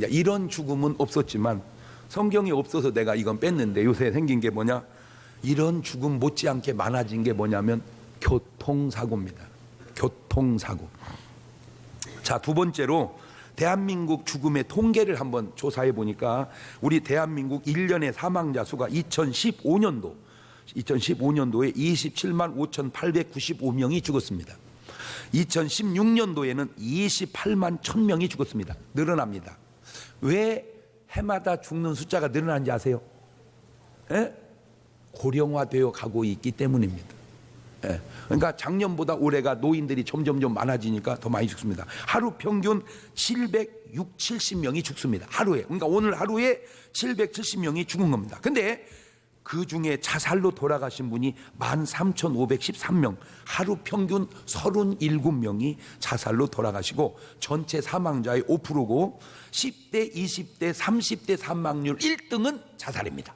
이런 죽음은 없었지만 성경이 없어서 내가 이건 뺐는데 요새 생긴 게 뭐냐? 이런 죽음 못지않게 많아진 게 뭐냐면 교통사고입니다. 교통사고. 자, 두 번째로 대한민국 죽음의 통계를 한번 조사해 보니까 우리 대한민국 1년의 사망자 수가 2015년도에 27만 5,895명이 죽었습니다. 2016년도에는 28만 1,000명이 죽었습니다. 늘어납니다. 왜 해마다 죽는 숫자가 늘어나는지 아세요? 고령화되어 가고 있기 때문입니다. 그러니까 작년보다 올해가 노인들이 점점점 많아지니까 더 많이 죽습니다. 하루 평균 770명이 죽습니다. 하루에. 그러니까 오늘 하루에 770명이 죽은 겁니다. 근데 그 중에 자살로 돌아가신 분이 13,513명, 하루 평균 37명이 자살로 돌아가시고 전체 사망자의 5%고 10대, 20대, 30대 사망률 1등은 자살입니다.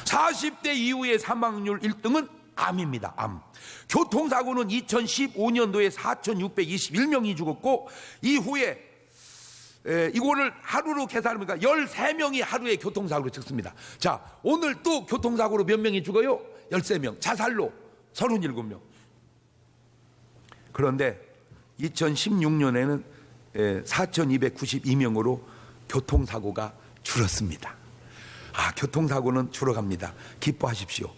40대 이후의 사망률 1등은 암입니다. 암. 교통사고는 2015년도에 4,621명이 죽었고 이후에 이거를 하루로 계산하니까 13명이 하루에 교통사고로 죽습니다. 자, 오늘 또 교통사고로 몇 명이 죽어요? 13명. 자살로 37명. 그런데 2016년에는 4,292명으로 교통사고가 줄었습니다. 교통사고는 줄어갑니다. 기뻐하십시오.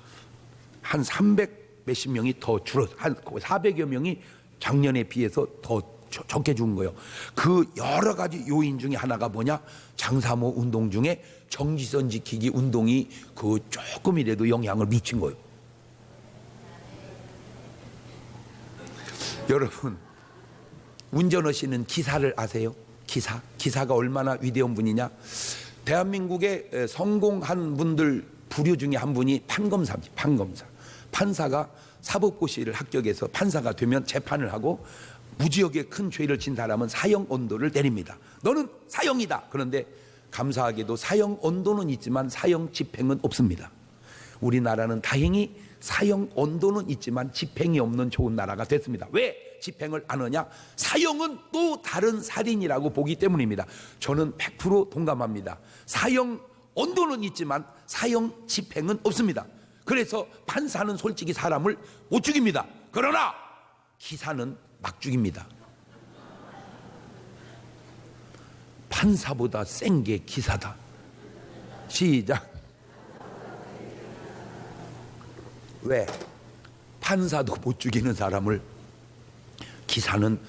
한 300 몇십 명이 더 줄어서 한 400여 명이 작년에 비해서 더 적게 죽은 거예요. 그 여러 가지 요인 중에 하나가 뭐냐? 장사모 운동 중에 정지선 지키기 운동이 그 조금이라도 영향을 미친 거예요. 여러분, 운전하시는 기사를 아세요? 기사가 얼마나 위대한 분이냐? 대한민국에 성공한 분들 부류 중에 한 분이 판검사입니다. 판사가 사법고시를 합격해서 판사가 되면 재판을 하고 무지하게 큰 죄를 진 사람은 사형 언도를 내립니다. 너는 사형이다. 그런데 감사하게도 사형 언도는 있지만 사형 집행은 없습니다. 우리나라는 다행히 사형 언도는 있지만 집행이 없는 좋은 나라가 됐습니다. 왜 집행을 안 하냐? 사형은 또 다른 살인이라고 보기 때문입니다. 저는 100% 동감합니다. 사형 언도는 있지만 사형 집행은 없습니다. 그래서 판사는 솔직히 사람을 못 죽입니다. 그러나 기사는 막 죽입니다. 판사보다 센 게 기사다. 시작. 왜? 판사도 못 죽이는 사람을 기사는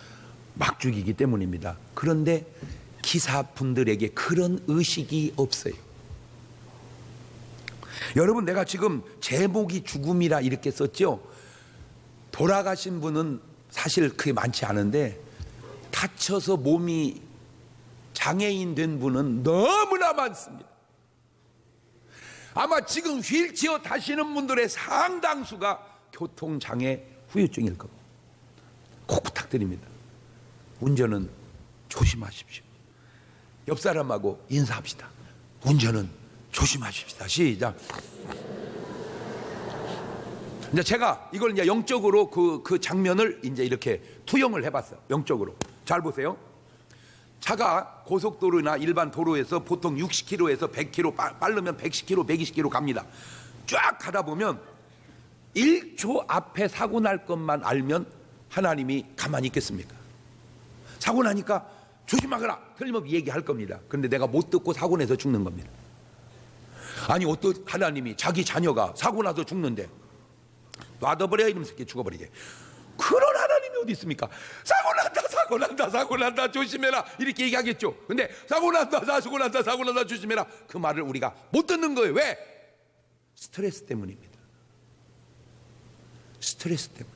막 죽이기 때문입니다. 그런데 기사분들에게 그런 의식이 없어요. 여러분, 내가 지금 제목이 죽음이라 이렇게 썼죠. 돌아가신 분은 사실 그게 많지 않은데 다쳐서 몸이 장애인 된 분은 너무나 많습니다. 아마 지금 휠체어 타시는 분들의 상당수가 교통장애 후유증일 겁니다. 꼭 부탁드립니다. 운전은 조심하십시오. 옆 사람하고 인사합시다. 운전은 조심하십시다. 시작. 이제 제가 이걸 이제 영적으로 그 장면을 이제 이렇게 투영을 해봤어요. 영적으로. 잘 보세요. 차가 고속도로나 일반 도로에서 보통 60km에서 100km, 빠르면 110km, 120km 갑니다. 쫙 가다 보면 1초 앞에 사고 날 것만 알면 하나님이 가만히 있겠습니까? 사고 나니까 조심하거라, 틀림없이 얘기할 겁니다. 그런데 내가 못 듣고 사고 내서 죽는 겁니다. 아니 어떤 하나님이 자기 자녀가 사고 나서 죽는데 놔둬버려 이러면서 이렇게 죽어버리게. 그런 하나님이 어디 있습니까? 사고 난다, 사고 난다, 사고 난다, 조심해라 이렇게 얘기하겠죠. 근데 사고 난다, 사고 난다, 사고 난다, 조심해라, 그 말을 우리가 못 듣는 거예요. 왜? 스트레스 때문입니다. 스트레스 때문에.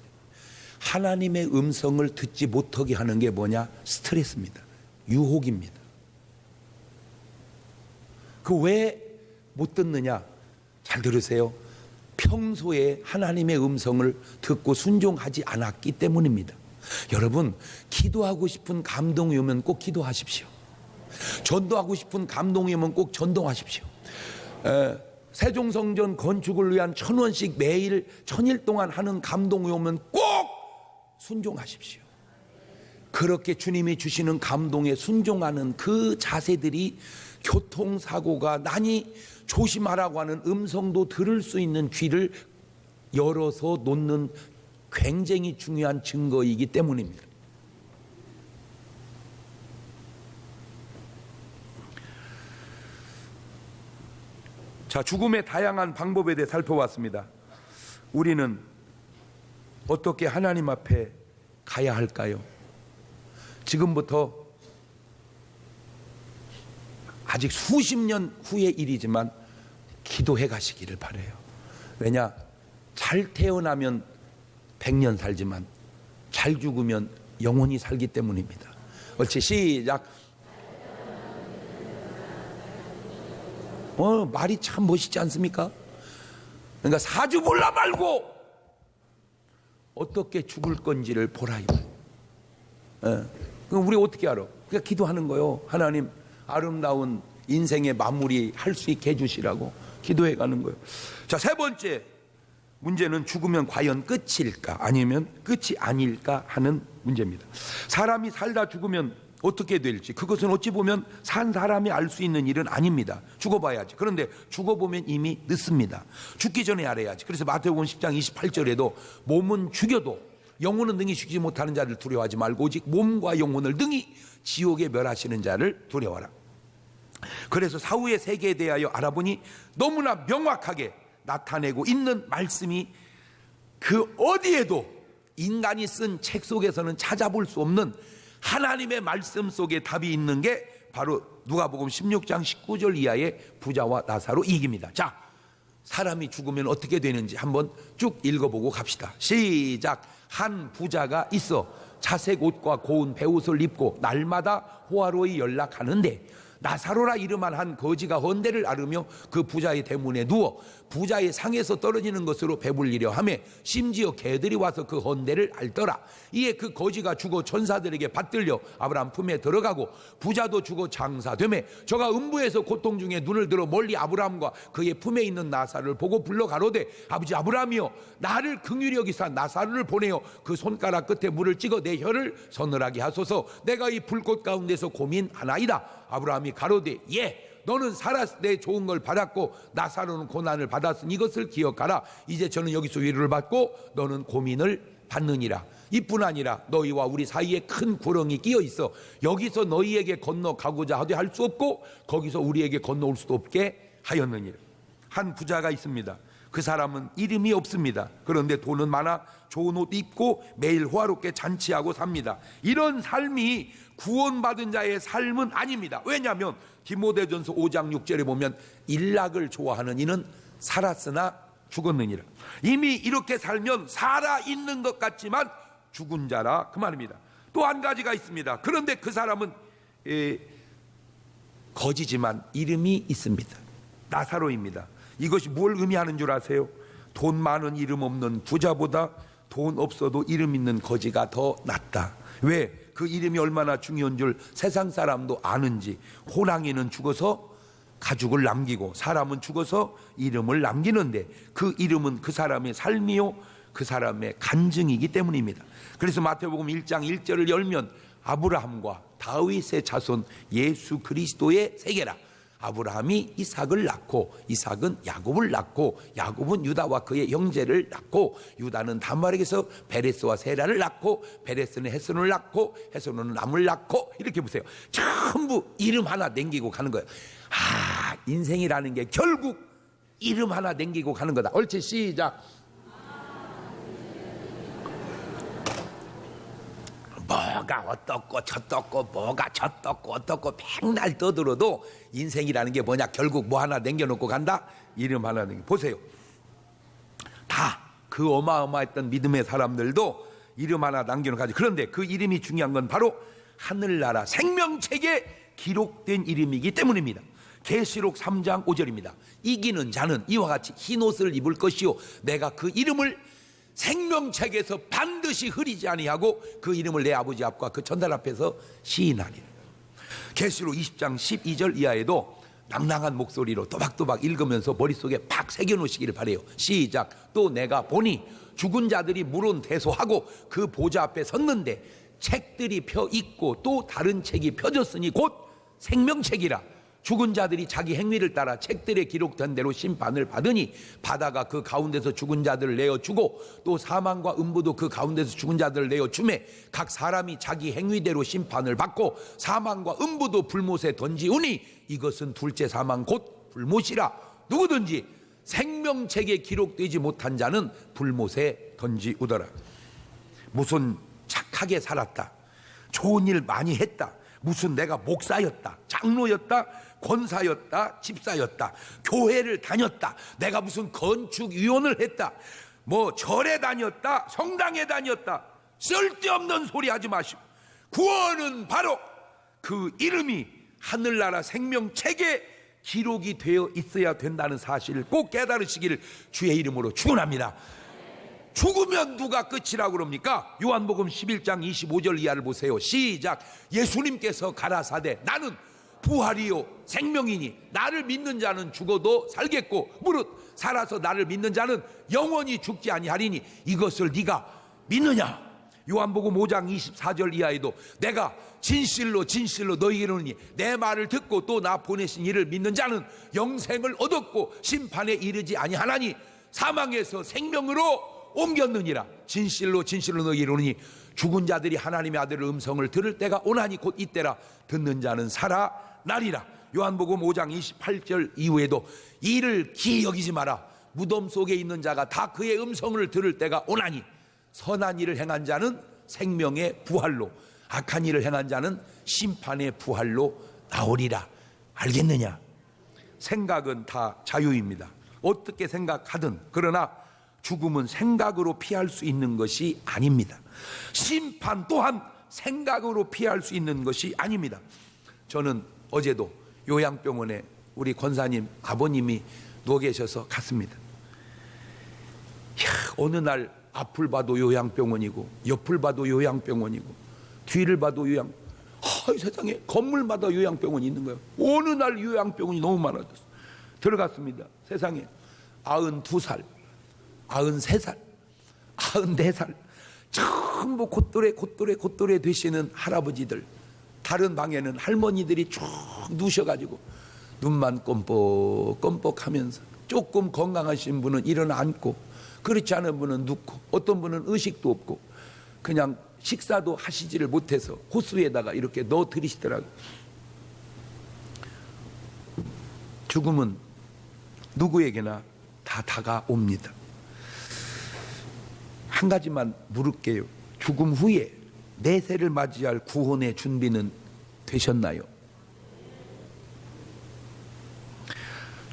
하나님의 음성을 듣지 못하게 하는 게 뭐냐? 스트레스입니다. 유혹입니다. 그 왜 못 듣느냐? 잘 들으세요. 평소에 하나님의 음성을 듣고 순종하지 않았기 때문입니다. 여러분, 기도하고 싶은 감동이 오면 꼭 기도하십시오. 전도하고 싶은 감동이 오면 꼭 전도하십시오. 세종성전 건축을 위한 1,000원씩 매일 1000일 동안 하는 감동이 오면 꼭 순종하십시오. 그렇게 주님이 주시는 감동에 순종하는 그 자세들이 교통사고가 나니 조심하라고 하는 음성도 들을 수 있는 귀를 열어서 놓는 굉장히 중요한 증거이기 때문입니다. 자, 죽음의 다양한 방법에 대해 살펴봤습니다. 우리는 어떻게 하나님 앞에 가야 할까요? 지금부터 아직 수십 년 후의 일이지만 기도해 가시기를 바라요. 왜냐? 잘 태어나면 100년 살지만 잘 죽으면 영원히 살기 때문입니다. 옳지, 시작. 말이 참 멋있지 않습니까? 그러니까 사주 몰라 말고 어떻게 죽을 건지를 보라요. 그럼 우리 어떻게 알아? 그러니까 기도하는 거요. 하나님, 아름다운 인생의 마무리 할 수 있게 해주시라고 기도해 가는 거예요. 자, 세 번째 문제는 죽으면 과연 끝일까 아니면 끝이 아닐까 하는 문제입니다. 사람이 살다 죽으면 어떻게 될지, 그것은 어찌 보면 산 사람이 알 수 있는 일은 아닙니다. 죽어봐야지. 그런데 죽어보면 이미 늦습니다. 죽기 전에 알아야지. 그래서 마태복음 10장 28절에도 몸은 죽여도 영혼은 능히 죽이지 못하는 자를 두려워하지 말고 오직 몸과 영혼을 능히 지옥에 멸하시는 자를 두려워하라. 그래서 사후의 세계에 대하여 알아보니 너무나 명확하게 나타내고 있는 말씀이 그 어디에도 인간이 쓴 책 속에서는 찾아볼 수 없는 하나님의 말씀 속에 답이 있는 게 바로 누가복음 16장 19절 이하의 부자와 나사로 이익입니다. 자, 사람이 죽으면 어떻게 되는지 한번 쭉 읽어보고 갑시다. 시작. 한 부자가 있어 자색 옷과 고운 베옷을 입고 날마다 호화로이 연락하는데 나사로라 이름한 한 거지가 헌대를 앓으며 그 부자의 대문에 누워 부자의 상에서 떨어지는 것으로 배불리려 하매 심지어 개들이 와서 그 헌대를 앓더라. 이에 그 거지가 죽어 천사들에게 받들려 아브라함 품에 들어가고 부자도 죽어 장사되매 저가 음부에서 고통 중에 눈을 들어 멀리 아브라함과 그의 품에 있는 나사로를 보고 불러 가로되 아버지 아브라함이여 나를 긍휼히 여기사 나사로를 보내어 그 손가락 끝에 물을 찍어 내 혀를 서늘하게 하소서. 내가 이 불꽃 가운데서 고민하나이다. 아브라함이 가로되 예, 너는 살았을 때 좋은 걸 받았고 나사로는 고난을 받았으니 이것을 기억하라. 이제 저는 여기서 위로를 받고 너는 고민을 받느니라. 이뿐 아니라 너희와 우리 사이에 큰 구렁이 끼어 있어 여기서 너희에게 건너가고자 하되 할 수 없고 거기서 우리에게 건너올 수도 없게 하였느니라. 한 부자가 있습니다. 그 사람은 이름이 없습니다. 그런데 돈은 많아 좋은 옷 입고 매일 호화롭게 잔치하고 삽니다. 이런 삶이 구원받은 자의 삶은 아닙니다. 왜냐하면 디모데전서 5장 6절에 보면 일락을 좋아하는 이는 살았으나 죽었느니라. 이미 이렇게 살면 살아있는 것 같지만 죽은 자라 그 말입니다. 또 한 가지가 있습니다. 그런데 그 사람은 거지지만 이름이 있습니다. 나사로입니다. 이것이 뭘 의미하는 줄 아세요? 돈 많은 이름 없는 부자보다 돈 없어도 이름 있는 거지가 더 낫다. 왜? 그 이름이 얼마나 중요한 줄 세상 사람도 아는지. 호랑이는 죽어서 가죽을 남기고 사람은 죽어서 이름을 남기는데 그 이름은 그 사람의 삶이요 그 사람의 간증이기 때문입니다. 그래서 마태복음 1장 1절을 열면 아브라함과 다윗의 자손 예수 그리스도의 세계라. 아브라함이 이삭을 낳고 이삭은 야곱을 낳고 야곱은 유다와 그의 형제를 낳고 유다는 다말에게서 베레스와 세라를 낳고 베레스는 헤스론을 낳고 헤스론은 람을 낳고 이렇게 보세요. 전부 이름 하나 남기고 가는 거예요. 인생이라는 게 결국 이름 하나 남기고 가는 거다. 옳지, 시작. 뭐가 어떻고 저떻고 뭐가 저떻고 어떻고 맨날 떠들어도 인생이라는 게 뭐냐, 결국 뭐 하나 남겨놓고 간다. 이름 하나 남겨. 보세요, 다 그 어마어마했던 믿음의 사람들도 이름 하나 남겨놓고 가지. 그런데 그 이름이 중요한 건 바로 하늘나라 생명책에 기록된 이름이기 때문입니다. 계시록 3장 5절입니다. 이기는 자는 이와 같이 흰 옷을 입을 것이요 내가 그 이름을 생명책에서 반드시 흐리지 아니하고 그 이름을 내 아버지 앞과 그 천사 앞에서 시인하리라. 계시록 20장 12절 이하에도 낭낭한 목소리로 또박또박 읽으면서 머릿속에 팍 새겨놓으시기를 바라요. 시작. 또 내가 보니 죽은 자들이 물은 대소하고 그 보좌 앞에 섰는데 책들이 펴 있고 또 다른 책이 펴졌으니 곧 생명책이라. 죽은 자들이 자기 행위를 따라 책들에 기록된 대로 심판을 받으니 바다가 그 가운데서 죽은 자들을 내어주고 또 사망과 음부도 그 가운데서 죽은 자들을 내어주매 각 사람이 자기 행위대로 심판을 받고 사망과 음부도 불못에 던지우니 이것은 둘째 사망 곧 불못이라. 누구든지 생명책에 기록되지 못한 자는 불못에 던지우더라. 무슨 착하게 살았다, 좋은 일 많이 했다, 무슨 내가 목사였다, 장로였다, 권사였다, 집사였다, 교회를 다녔다, 내가 무슨 건축위원을 했다, 뭐 절에 다녔다, 성당에 다녔다, 쓸데없는 소리 하지 마시고 구원은 바로 그 이름이 하늘나라 생명책에 기록이 되어 있어야 된다는 사실을 꼭 깨달으시기를 주의 이름으로 축원합니다. 죽으면 누가 끝이라고 그럽니까? 요한복음 11장 25절 이하를 보세요. 시작. 예수님께서 가라사대 나는 부활이요 생명이니 나를 믿는 자는 죽어도 살겠고 무릇 살아서 나를 믿는 자는 영원히 죽지 아니하리니 이것을 네가 믿느냐? 요한복음 5장 24절 이하에도 내가 진실로 진실로 너희에게 이르노니 내 말을 듣고 또 나 보내신 이를 믿는 자는 영생을 얻었고 심판에 이르지 아니하나니 사망에서 생명으로 옮겼느니라. 진실로 진실로 너희에게 이르노니 죽은 자들이 하나님의 아들의 음성을 들을 때가 오나니 곧 이때라. 듣는 자는 살아나리라. 요한복음 5장 28절 이후에도 이를 기이 여기지 마라. 무덤 속에 있는 자가 다 그의 음성을 들을 때가 오나니 선한 일을 행한 자는 생명의 부활로 악한 일을 행한 자는 심판의 부활로 나오리라. 알겠느냐? 생각은 다 자유입니다. 어떻게 생각하든. 그러나 죽음은 생각으로 피할 수 있는 것이 아닙니다. 심판 또한 생각으로 피할 수 있는 것이 아닙니다. 저는 어제도 요양병원에 우리 권사님 아버님이 누워 계셔서 갔습니다. 어느 날 앞을 봐도 요양병원이고 옆을 봐도 요양병원이고 뒤를 봐도 세상에 건물마다 요양병원이 있는 거예요. 어느 날 요양병원이 너무 많아졌어요. 들어갔습니다. 세상에 92살 93살 94살 전부 곧돌에 되시는 할아버지들, 다른 방에는 할머니들이 쭉 누우셔가지고 눈만 껌뻑껌뻑 하면서 조금 건강하신 분은 일어나 앉고 그렇지 않은 분은 눕고 어떤 분은 의식도 없고 그냥 식사도 하시지를 못해서 호수에다가 이렇게 넣어 드리시더라고요. 죽음은 누구에게나 다 다가옵니다. 한 가지만 물을게요. 죽음 후에 내세를 맞이할 구원의 준비는 되셨나요?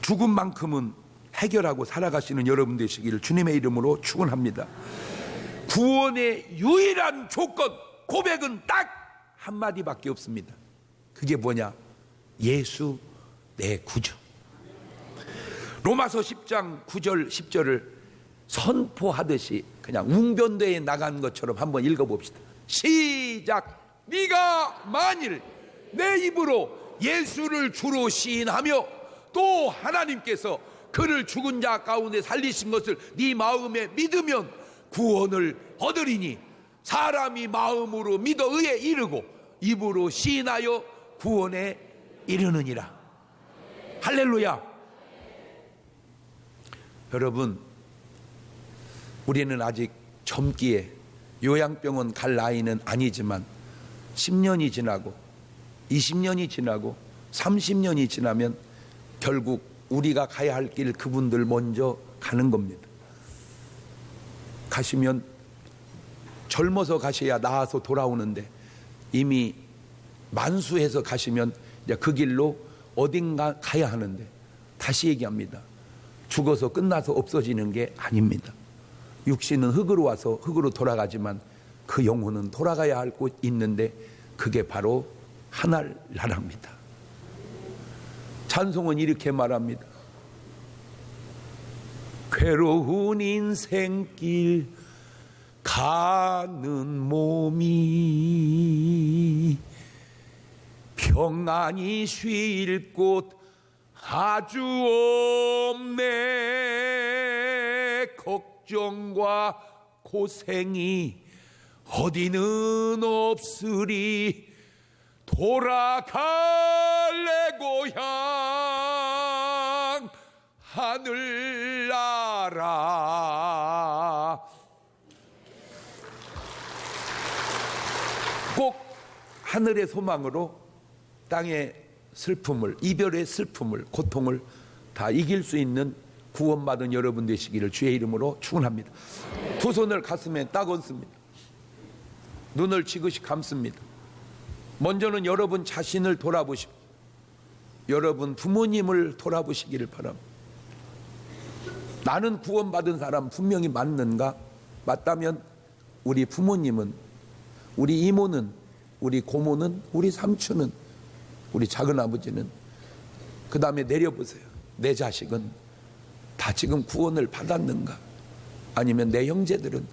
죽음만큼은 해결하고 살아가시는 여러분 되시기를 주님의 이름으로 축원합니다. 구원의 유일한 조건, 고백은 딱 한마디밖에 없습니다. 그게 뭐냐? 예수 내 구주. 로마서 10장 9절 10절을 선포하듯이 그냥 웅변대에 나간 것처럼 한번 읽어봅시다. 시작. 네가 만일 내 입으로 예수를 주로 시인하며 또 하나님께서 그를 죽은 자 가운데 살리신 것을 네 마음에 믿으면 구원을 얻으리니 사람이 마음으로 믿어 의에 이르고 입으로 시인하여 구원에 이르느니라. 할렐루야. 여러분, 우리는 아직 젊기에 요양병원 갈 나이는 아니지만 10년이 지나고 20년이 지나고 30년이 지나면 결국 우리가 가야 할 길 그분들 먼저 가는 겁니다. 가시면 젊어서 가셔야 나아서 돌아오는데 이미 만수해서 가시면 이제 그 길로 어딘가 가야 하는데, 다시 얘기합니다. 죽어서 끝나서 없어지는 게 아닙니다. 육신은 흙으로 와서 흙으로 돌아가지만 그 영혼은 돌아가야 할 곳 있는데 그게 바로 하늘나라입니다. 찬송은 이렇게 말합니다. 괴로운 인생길 가는 몸이 평안히 쉴 곳 아주 없네. 걱정과 고생이 어디는 없으리. 돌아갈래 고향 하늘나라. 꼭 하늘의 소망으로 땅의 슬픔을, 이별의 슬픔을, 고통을 다 이길 수 있는 구원받은 여러분 되시기를 주의 이름으로 축원합니다. 두 손을 가슴에 딱 얹습니다. 눈을 지그시 감습니다. 먼저는 여러분 자신을 돌아보시고 여러분 부모님을 돌아보시기를 바랍니다. 나는 구원받은 사람 분명히 맞는가? 맞다면 우리 부모님은, 우리 이모는, 우리 고모는, 우리 삼촌은, 우리 작은아버지는, 그 다음에 내려보세요. 내 자식은 다 지금 구원을 받았는가? 아니면 내 형제들은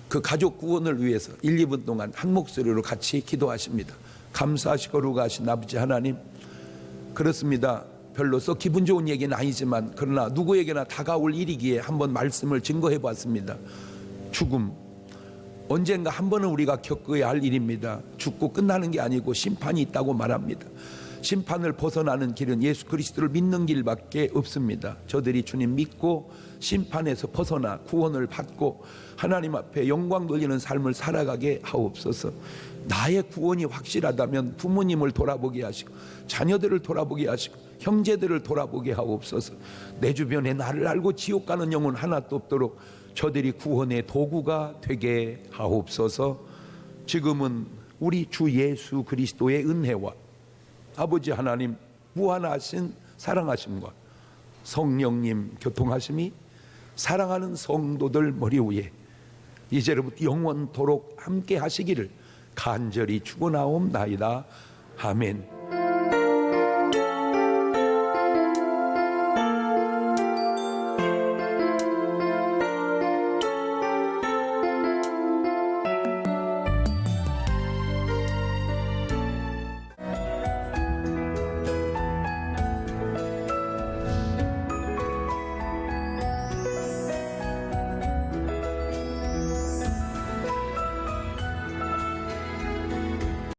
그 가족 구원을 위해서 1, 2분 동안 한 목소리로 같이 기도하십니다. 감사하시고 거룩하신 아버지 하나님, 그렇습니다. 별로서 기분 좋은 얘기는 아니지만 그러나 누구에게나 다가올 일이기에 한번 말씀을 증거해 봤습니다. 죽음, 언젠가 한 번은 우리가 겪어야 할 일입니다. 죽고 끝나는 게 아니고 심판이 있다고 말합니다. 심판을 벗어나는 길은 예수 그리스도를 믿는 길밖에 없습니다. 저들이 주님 믿고 심판에서 벗어나 구원을 받고 하나님 앞에 영광 돌리는 삶을 살아가게 하옵소서. 나의 구원이 확실하다면 부모님을 돌아보게 하시고 자녀들을 돌아보게 하시고 형제들을 돌아보게 하옵소서. 내 주변에 나를 알고 지옥 가는 영혼 하나도 없도록 저들이 구원의 도구가 되게 하옵소서. 지금은 우리 주 예수 그리스도의 은혜와 아버지 하나님 무한하신 사랑하심과 성령님 교통하심이 사랑하는 성도들 머리 위에 이제부터 영원토록 함께 하시기를 간절히 축원하옵나이다. 아멘.